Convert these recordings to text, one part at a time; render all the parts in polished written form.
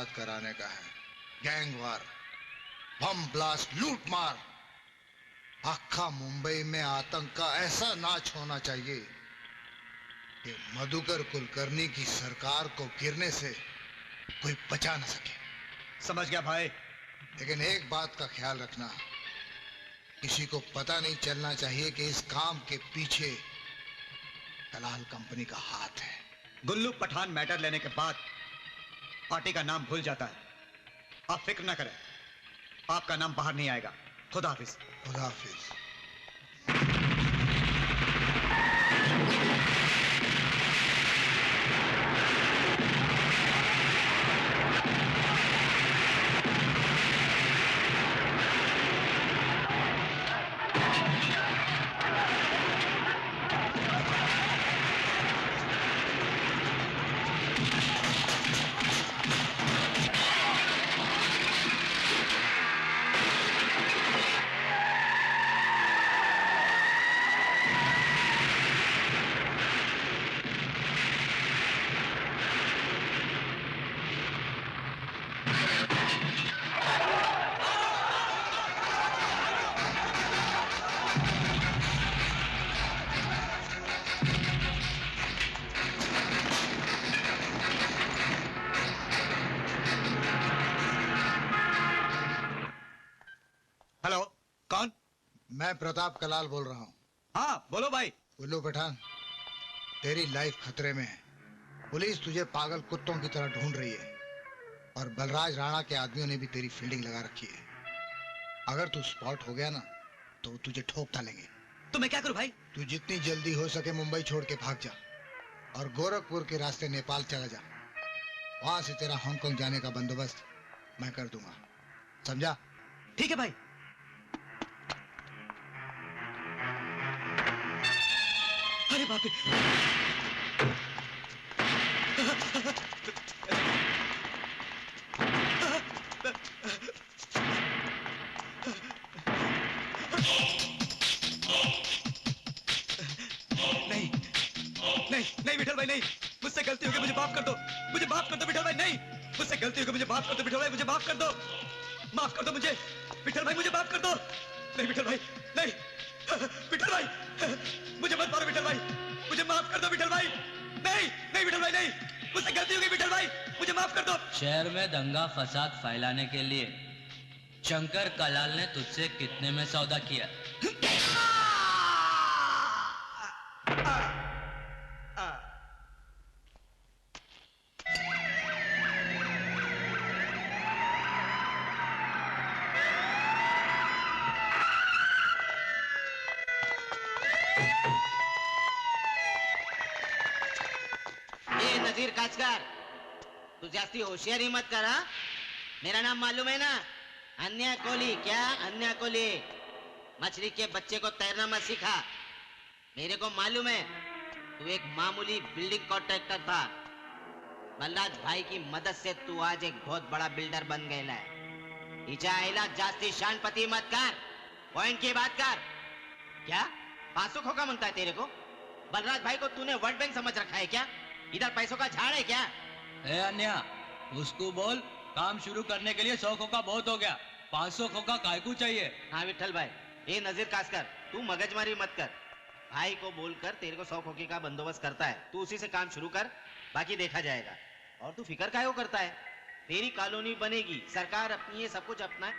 बर्बाद कराने का है। गैंग वार, बम ब्लास्ट, लूट मार, आखा मुंबई में आतंक का ऐसा नाच होना चाहिए कि मधुकर कुलकर्णी की सरकार को गिरने से कोई बचा न सके। समझ गया भाई। लेकिन एक बात का ख्याल रखना, किसी को पता नहीं चलना चाहिए कि इस काम के पीछे कलाल कंपनी का हाथ है। गुल्लू पठान मैटर लेने के बाद पार्टी का नाम भूल जाता है। आप फिक्र ना करें, आपका नाम बाहर नहीं आएगा। खुदा हाफिज। खुदा हाफिज। हेलो, कौन? मैं प्रताप कलाल बोल रहा हूँ। हाँ बोलो भाई। गुल्लू पठान, तेरी लाइफ खतरे में है। पुलिस तुझे पागल कुत्तों की तरह ढूंढ रही है और बलराज राणा के आदमियों ने भी तेरी फील्डिंग लगा रखी है। अगर तू स्पॉट हो गया ना तो तुझे ठोक डालेंगे। तो मैं क्या करूं भाई? तू जितनी जल्दी हो सके मुंबई छोड़ के भाग जा और गोरखपुर के रास्ते नेपाल चला जा। वहां से तेरा हांगकांग जाने का बंदोबस्त मैं कर दूंगा, समझा? ठीक है भाई। अरे बाप रे! नहीं नहीं नहीं विठल भाई, नहीं, मुझसे गलती हो गई, मुझे माफ कर दो, मुझे माफ कर दो विठल भाई। नहीं, मुझसे गलती हो गई, मुझे माफ कर दो विठल भाई, मुझे माफ कर दो, माफ कर दो मुझे विठल भाई, मुझे माफ कर दो। नहीं विठल भाई, नहीं विठल भाई, मुझे मत मारो विठल भाई, मुझे माफ कर दो विठल भाई। नहीं नहीं विठल भाई, नहीं, मुझसे गलती हो गई विठल भाई, मुझे माफ कर दो। शहर में दंगा फसाद फैलाने के लिए शंकर कलाल ने तुझसे कितने में सौदा किया? नजीर काचकर, तू जास्ती होशियारी मत कर। हाँ, मेरा नाम मालूम है ना, अन्या कोहली। क्या अन्या कोहली? मछली के बच्चे को तैरना मत सिखा। मेरे को मालूम है तू एक मामूली बिल्डिंग कॉन्ट्रैक्टर था। बलराज भाई की मदद से तू आज एक बहुत बड़ा बिल्डर बन गया है। इचा आइला जास्ती शानपति मत कर, पॉइंट की बात कर। क्या पासों खोका मांगता है तेरे को? बलराज भाई को तूने वर्ल्ड बैंक समझ रखा है क्या? इधर पैसों का झाड़ है क्या? ए अन्या, उसको बोल काम शुरू करने के लिए 100 खोखा बहुत हो गया, 500 खोखा कायकू चाहिए। हाँ विठल भाई, ये नजीर कासकर, तू मगजमारी मत कर। भाई को बोलकर तेरे को 100 खोखे का बंदोबस्त करता है, तू उसी से काम शुरू कर, बाकी देखा जाएगा। और तू फिक्र काहे को करता है? तेरी कॉलोनी बनेगी, सरकार अपनी है, सब कुछ अपना है।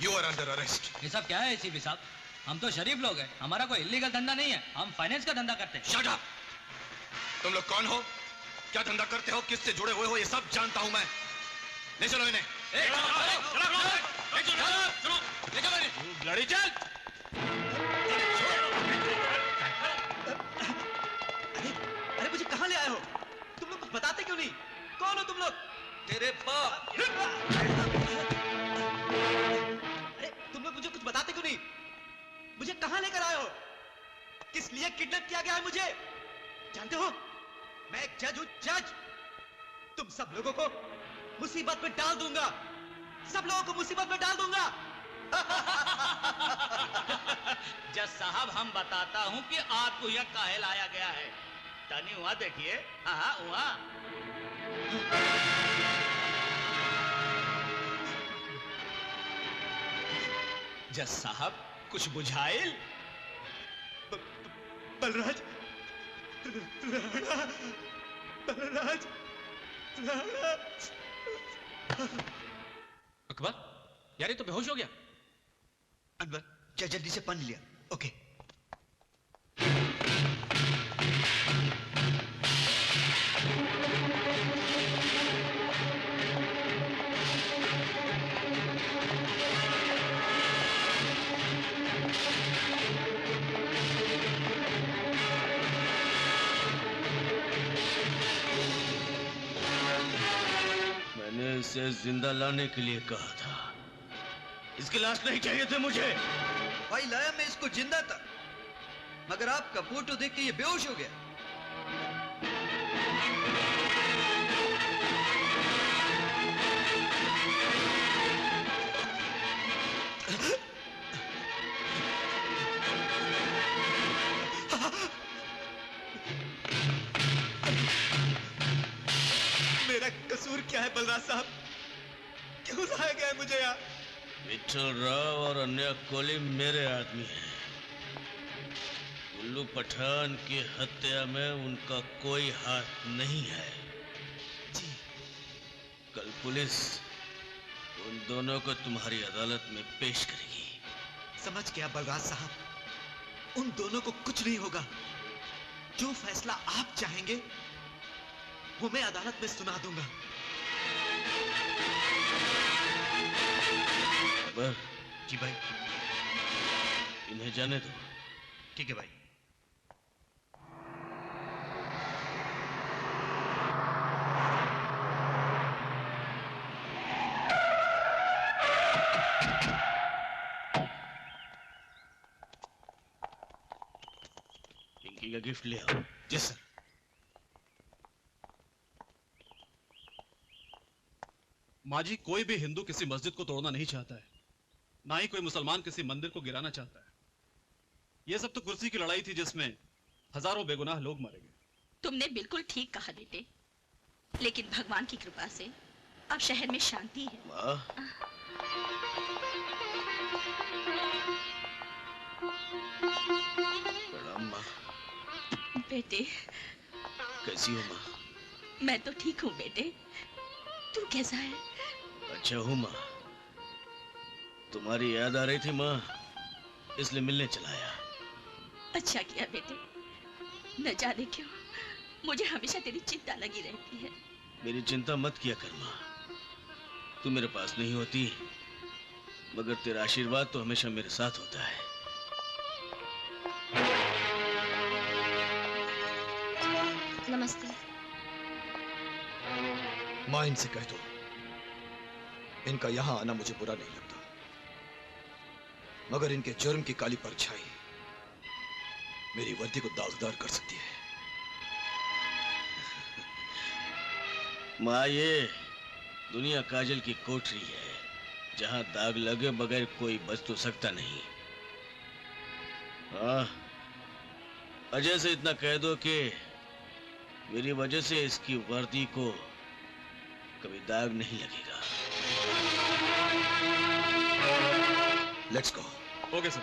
You are under arrest. ये सब क्या है एसीपी साहब? हम तो शरीफ लोग हैं, हमारा कोई इलीगल धंधा नहीं है, हम फाइनेंस का धंधा करते हैं। Shut up! तुम लोग कौन हो, क्या धंधा करते हो, किससे जुड़े हुए हो, ये सब जानता हूं मैं। ले चलो इन्हें। लड़ी चल। अरे मुझे कहां ले आए हो? तुम लोग कुछ बताते क्यों नहीं? कौन हो तुम लोग? तेरे बाप। अरे तुम लोग मुझे कुछ बताते क्यों नहीं? मुझे कहां लेकर आए हो? किस लिए किडनैप किया गया है मुझे? जानते हो, मैं एक जज हूं, जज। तुम सब लोगों को मुसीबत में डाल दूंगा, सब लोगों को मुसीबत में डाल दूंगा। जज साहब हम बताता हूँ कि आपको यह काहे लाया गया है। तनी वहाँ देखिए, हाँ वहाँ। जज साहब कुछ बुझाइल? बलराज राणा, बलराज राणा। अकबर यार ये तो बेहोश हो गया। अनवर जा जल्दी से पानी लिया। ओके। मैंने इसे जिंदा लाने के लिए कहा था। इसकी लाश नहीं चाहिए थे मुझे। भाई लाया मैं इसको जिंदा था, मगर आपका फोटो देख के ये बेहोश हो गया। मेरा कसूर क्या है बलराज साहब? क्यों लाया गया है मुझे यहाँ? विठल राव और अन्य कोली मेरे आदमी हैं। उल्लू पठान की हत्या में उनका कोई हाथ नहीं है। जी। कल पुलिस उन दोनों को तुम्हारी अदालत में पेश करेगी। समझ गया बलराज साहब, उन दोनों को कुछ नहीं होगा। जो फैसला आप चाहेंगे वो मैं अदालत में सुना दूंगा। अकबर जी भाई। इन्हें जाने दो। ठीक है भाई। पिंकी का गिफ्ट ले आओ। जी सर। माँ जी, कोई भी हिंदू किसी मस्जिद को तोड़ना नहीं चाहता है, ना ही कोई मुसलमान किसी मंदिर को गिराना चाहता है। यह सब तो कुर्सी की लड़ाई थी जिसमें हजारों बेगुनाह लोग मारे गए। तुमने बिल्कुल ठीक कहा बेटे, लेकिन भगवान की कृपा से अब शहर में शांति है। माँ, प्रणाम माँ। बेटे कैसी हो माँ? मैं तो ठीक हूँ बेटे, तू कैसा है? अच्छा हूँ माँ। तुम्हारी याद आ रही थी माँ, इसलिए मिलने चला आया। अच्छा किया बेटे, न जाने क्यों मुझे हमेशा तेरी चिंता लगी रहती है। मेरी चिंता मत किया कर माँ। तू मेरे पास नहीं होती, मगर तेरा आशीर्वाद तो हमेशा मेरे साथ होता है। नमस्ते। माँ इनसे कह दो, इनका यहां आना मुझे बुरा नहीं लगता, मगर इनके जुर्म की काली परछाई मेरी वर्दी को दागदार कर सकती है। माँ, ये दुनिया काजल की कोठरी है, जहां दाग लगे बगैर कोई बच तो सकता नहीं। हाँ, अजय से इतना कह दो कि मेरी वजह से इसकी वर्दी को कभी दाग नहीं लगेगा। Let's go. Okay sir.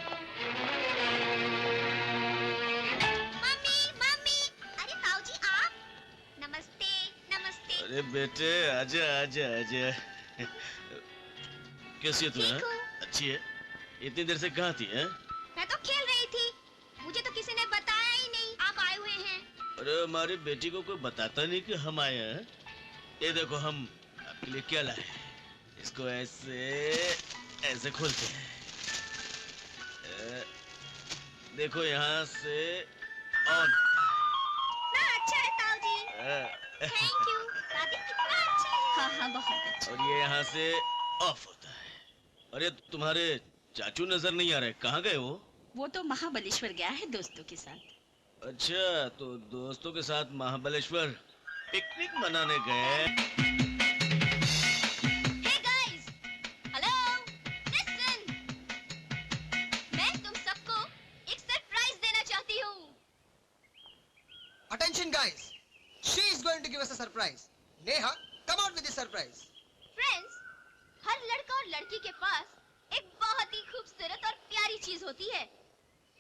Mummy mummy, अरे ताऊजी आप। नमस्ते नमस्ते। अरे बेटे आजा आजा आजा। कैसी है तू? ठीक हूँ। अच्छी है। इतनी देर से कहाँ थी? है मैं तो खेल रही थी, मुझे तो किसी ने बताया ही नहीं आप आए हुए हैं। अरे हमारी बेटी को कोई बताता नहीं कि हम आए हैं। ये देखो हम आपके लिए क्या लाए हैं। इसको ऐसे ऐसे खोलते हैं। देखो यहाँ से ऑन। ना अच्छा है ताऊजी। Thank you. दादी कितना अच्छा है। हाँ हाँ बहुत अच्छा। और ये यहाँ से ऑफ होता है। अरे तुम्हारे चाचू नजर नहीं आ रहे, कहाँ गए वो? वो तो महाबलेश्वर गया है दोस्तों के साथ। अच्छा, तो दोस्तों के साथ महाबलेश्वर पिकनिक मनाने गए। Hey guys, hello, listen. Attention guys, she is going to give us a surprise. Neha, come out with the surprise. Friends, हर लड़का और लड़की के पास एक बहुत ही खूबसूरत और प्यारी चीज होती है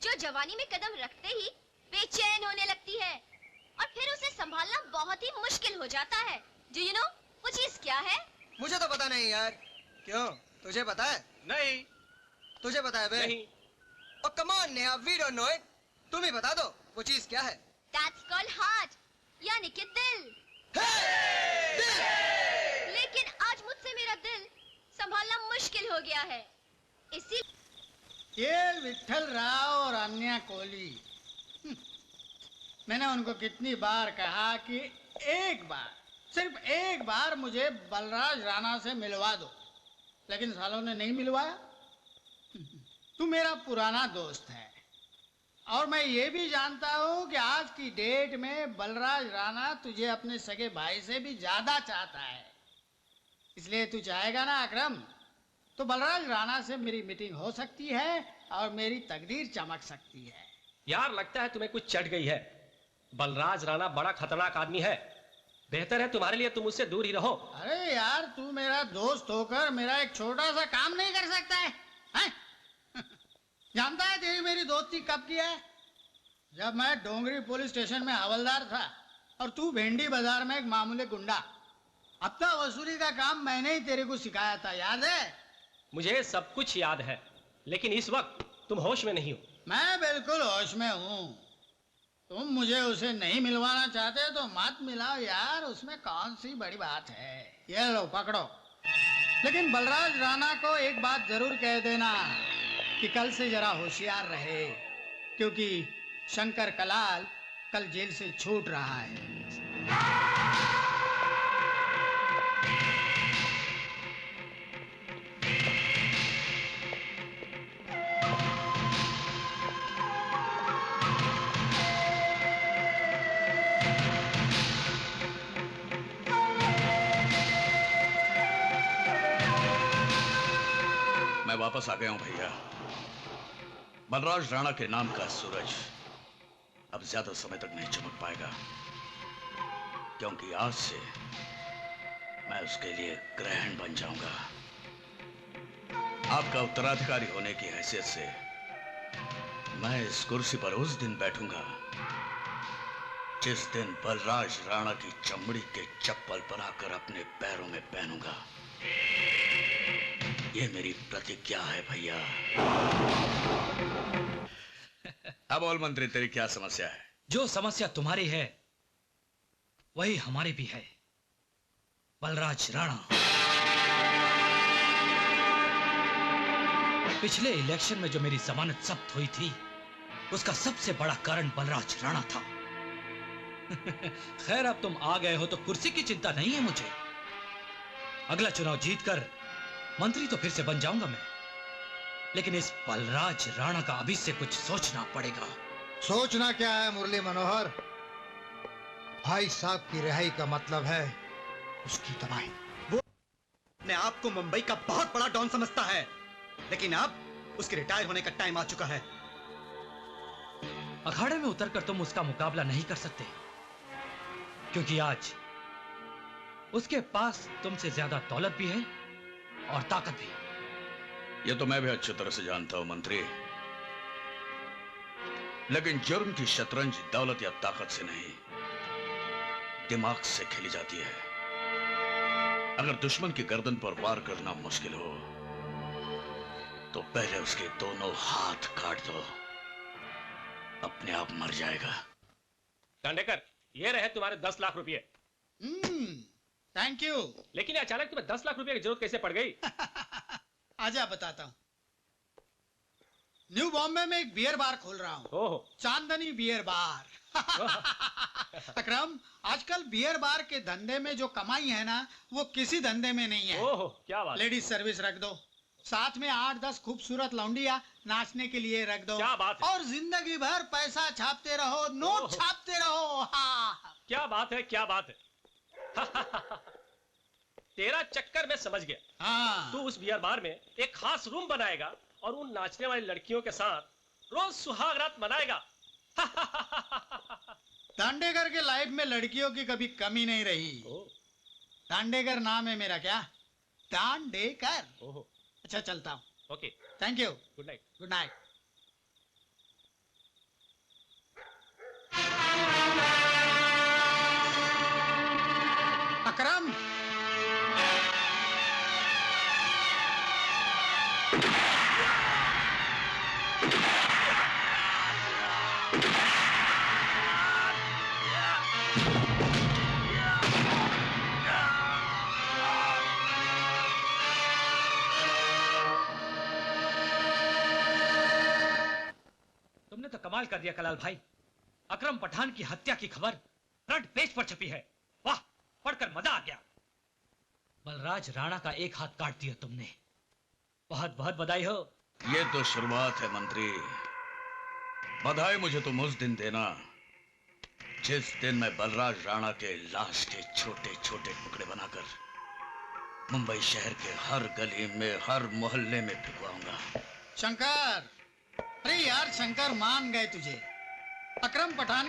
जो जवानी में कदम रखते ही बेचैन होने लगती है और फिर उसे संभालना बहुत ही मुश्किल हो जाता है. Do you know वो चीज क्या है? मुझे तो पता नहीं यार. क्यों? तुझे पता है? नहीं. तुझे पता है बे? नहीं. Oh come on Neha, we don't know it. तुम ही बता दो वो चीज क्या है. That's called heart, यानी कि दिल. लेकिन आज मुझसे मेरा दिल संभालना मुश्किल हो गया है. इसी ये विठल राव और अन्या कोहली, मैंने उनको कितनी बार कहा कि एक बार, सिर्फ एक बार मुझे बलराज राणा से मिलवा दो, लेकिन सालों ने नहीं मिलवाया. तू मेरा पुराना दोस्त है और मैं ये भी जानता हूँ कि आज की डेट में बलराज राणा तुझे अपने सगे भाई से भी ज्यादा चाहता है. इसलिए तू चाहेगा ना अकरम, तो बलराज राणा से मेरी मीटिंग हो सकती है और मेरी तकदीर चमक सकती है. यार लगता है तुम्हें कुछ चढ़ गई है. बलराज राणा बड़ा खतरनाक आदमी है. बेहतर है तुम्हारे लिए तुम उससे दूर ही रहो. अरे यार, तू मेरा दोस्त होकर मेरा एक छोटा सा काम नहीं कर सकता है? जानता है तेरी मेरी दोस्ती कब की है? जब मैं डोंगरी पुलिस स्टेशन में हवलदार था और तू भेंडी बाजार में एक मामूली गुंडा. हफ्ता वसूली का काम मैंने ही तेरे को सिखाया था, याद है? मुझे सब कुछ याद है, लेकिन इस वक्त तुम होश में नहीं हो. मैं बिल्कुल होश में हूँ. तुम मुझे उसे नहीं मिलवाना चाहते तो मत मिलाओ यार, उसमें कौन सी बड़ी बात है. ये लो पकड़ो. लेकिन बलराज राणा को एक बात जरूर कह देना कि कल से जरा होशियार रहे, क्योंकि शंकर कलाल कल जेल से छूट रहा है. मैं वापस आ गया हूं भैया. बलराज राणा के नाम का सूरज अब ज्यादा समय तक नहीं चमक पाएगा, क्योंकि आज से मैं उसके लिए ग्रहण बन जाऊंगा. आपका उत्तराधिकारी होने की हैसियत से मैं इस कुर्सी पर उस दिन बैठूंगा जिस दिन बलराज राणा की चमड़ी के चप्पल बनाकर अपने पैरों में पहनूंगा. ये मेरी प्रतिज्ञा है भैया. अब बोल मंत्री, तेरी क्या समस्या है? जो समस्या तुम्हारी है वही हमारी भी है. बलराज राणा पिछले इलेक्शन में जो मेरी जमानत जब्त हुई थी, उसका सबसे बड़ा कारण बलराज राणा था. खैर, अब तुम आ गए हो तो कुर्सी की चिंता नहीं है मुझे. अगला चुनाव जीतकर मंत्री तो फिर से बन जाऊंगा मैं, लेकिन इस बलराज राणा का अभी से कुछ सोचना पड़ेगा. सोचना क्या है मुरली मनोहर? भाई साहब की रिहाई का मतलब है उसकी तबाही. वो अपने आप को मुंबई का बहुत बड़ा डॉन समझता है, लेकिन अब उसके रिटायर होने का टाइम आ चुका है. अखाड़े में उतरकर तुम उसका मुकाबला नहीं कर सकते, क्योंकि आज उसके पास तुमसे ज्यादा दौलत भी है और ताकत भी. यह तो मैं भी अच्छी तरह से जानता हूं मंत्री, लेकिन जुर्म की शतरंज दौलत या ताकत से नहीं, दिमाग से खेली जाती है. अगर दुश्मन की गर्दन पर वार करना मुश्किल हो तो पहले उसके दोनों हाथ काट दो, अपने आप मर जाएगा. दांडेकर, ये रहे तुम्हारे 10 लाख रुपए. Thank you. लेकिन अचानक तुम्हें 10 लाख रुपए की जरूरत कैसे पड़ गई? आजा बताता हूँ. न्यू बॉम्बे में एक बियर बार खोल रहा हूँ, चांदनी बियर बार. अकरम, आजकल बियर बार के धंधे में जो कमाई है ना, वो किसी धंधे में नहीं है. ओहो, क्या बात. लेडीज सर्विस रख दो, साथ में 8-10 खूबसूरत लौंडिया नाचने के लिए रख दो. क्या बात है. और जिंदगी भर पैसा छापते रहो, नोट छापते रहो. क्या बात है, क्या बात है. तेरा चक्कर मैं समझ गया. हाँ. तू उस बियर बार में एक खास रूम बनाएगा और उन नाचने वाली लड़कियों के साथ रोज सुहाग रात मनाएगा. दांडेकर के लाइफ में लड़कियों की कभी कमी नहीं रही। दांडेकर नाम है मेरा। क्या? दांडेकर। अच्छा चलता हूँ। Okay, thank you. Good night. Good night. Akram, तुमने तो कमाल कर दिया कलाल भाई। अकरम पठान की हत्या की खबर फ्रंट पेज पर छपी है। वाह, पढ़कर मजा आ गया। बलराज राणा का एक हाथ काट दिया तुमने। बहुत बहुत बधाई हो। ये तो शुरुआत है मंत्री। बधाई मुझे तुम उस दिन देना जिस दिन मैं बलराज राणा के लाश के छोटे छोटे टुकड़े बनाकर मुंबई शहर के हर गली में, हर मोहल्ले में फिकवाऊंगा। शंकर, अरे यार शंकर, मान गए तुझे। अकरम पठान